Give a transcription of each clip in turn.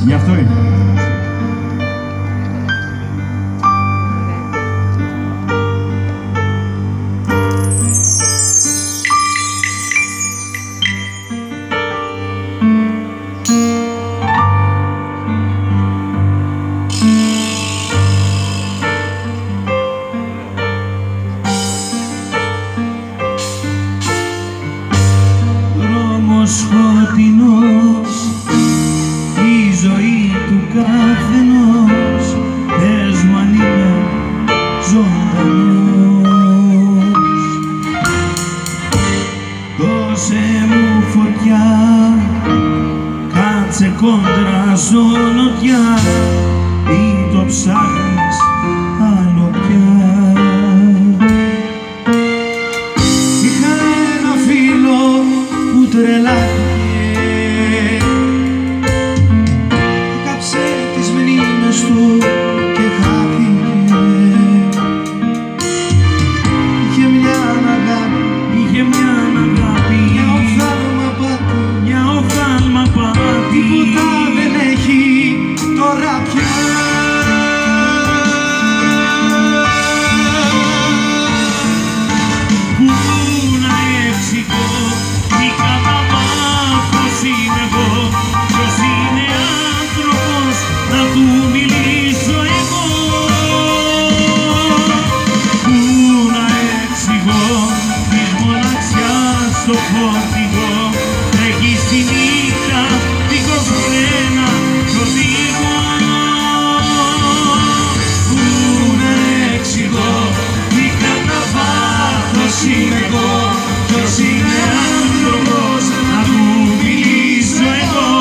Γι' αυτό είναι. Δρόμος σκοτεινός, η ζωή του καθενός, πες μου αν είμαι ζωντανός. Δώσε μου φωτιά, κάτσε κόντρα στο νοτιά, ή το ψάχνεις άλλο πια. Είχα ένα φίλο που τρελάθηκε, έκαψε τις μνήμες του και χάθηκε. Είχε μια αγάπη, μια οφθάλμα πάτη, τίποτα δεν έχει τώρα πια. Πού να εξηγώ τι κατά βάθος είμαι εγώ, ποιος είναι άνθρωπος να του μιλήσω εγώ. Πού να εξηγώ της μοναξιάς το φορτηγό, τρέχει στη νύχτα δίχως φρένα κι οδηγώ. Πού να εξηγώ τι κατά βάθος είμαι εγώ, ποιος είναι άνθρωπος να του μιλήσω εγώ.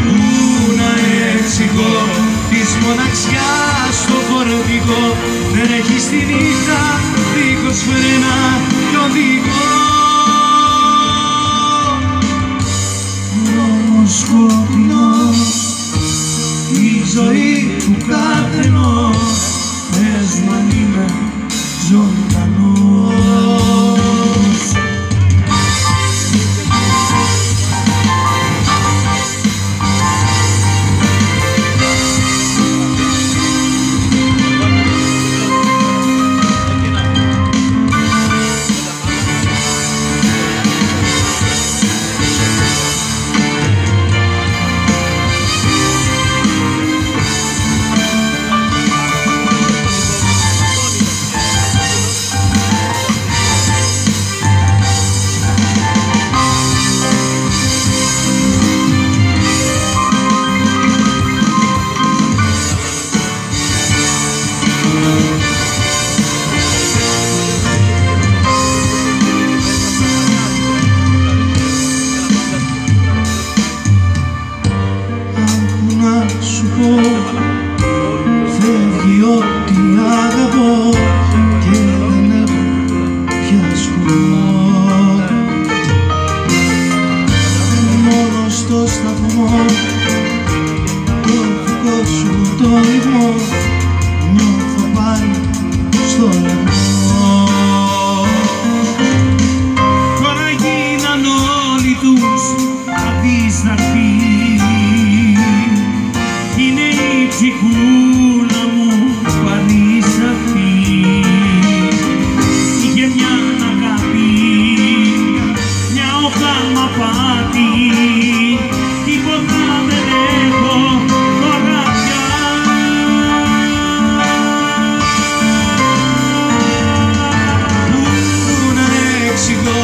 Πού να εξηγώ της μοναξιάς το φορτηγό, τρέχει στη νύχτα δίχως φρένα κι οδηγώ. Δρόμος σκοτεινός, η ζωή του καθενός, πες μου αν είμαι ζωντανός. Φεύγει ό,τι αγαπώ και δεν έχω πια σκοπό. Μόνο στο σταθμό, το δικό σου το ρυθμό, νιώθω πάλι στο λαιμό. Τώρα γίναν όλοι τους απίσταυτοι, είναι η ψυχούλα μου πανίσαυτη. Είχε μια αγάπη, μια οφθάλμα πάτη, τίποτα δεν έχω τώρα πια. Πού να εξηγώ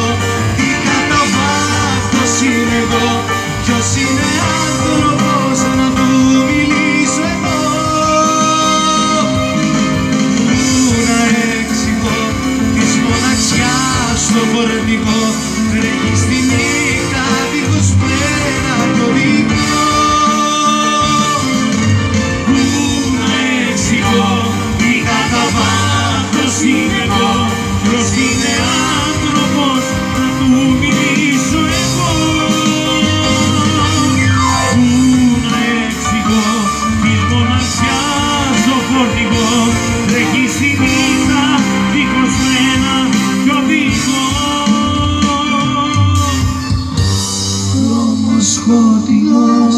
τι κατά βάθος είμαι εγώ, ποιος είναι άνθρωπος να του μιλήσω εγώ. Πού να εξηγώ της μοναξιάς το φορτηγό, τρέχει στη νύχτα δίχως φρένα κι οδηγώ. Πού να εξηγώ τι κατά βάθος είμαι εγώ, ποιος είναι άνθρωπος να του μιλήσω εγώ. σκοτεινός,